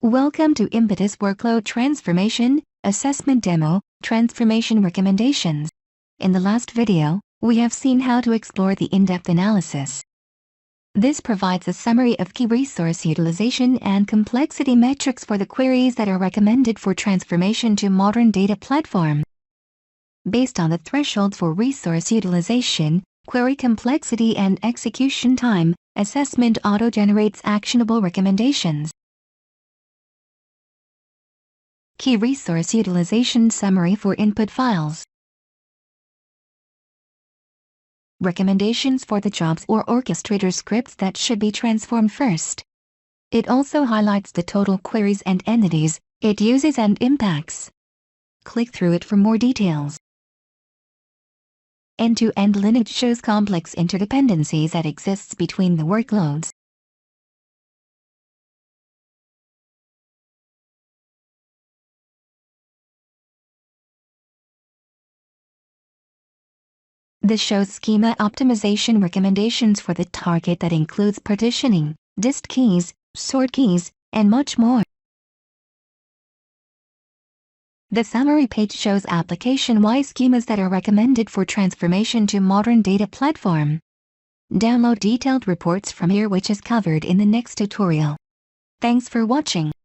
Welcome to Impetus Workload Transformation Assessment Demo, Transformation Recommendations. In the last video, we have seen how to explore the in-depth analysis. This provides a summary of key resource utilization and complexity metrics for the queries that are recommended for transformation to modern data platform. Based on the thresholds for resource utilization, query complexity and execution time, assessment auto-generates actionable recommendations. Key resource utilization summary for input files. Recommendations for the jobs or orchestrator scripts that should be transformed first. It also highlights the total queries and entities it uses and impacts. Click through it for more details. End-to-end lineage shows complex interdependencies that exists between the workloads. This shows schema optimization recommendations for the target that includes partitioning, dist keys, sort keys, and much more. The summary page shows application-wide schemas that are recommended for transformation to modern data platform. Download detailed reports from here, which is covered in the next tutorial. Thanks for watching.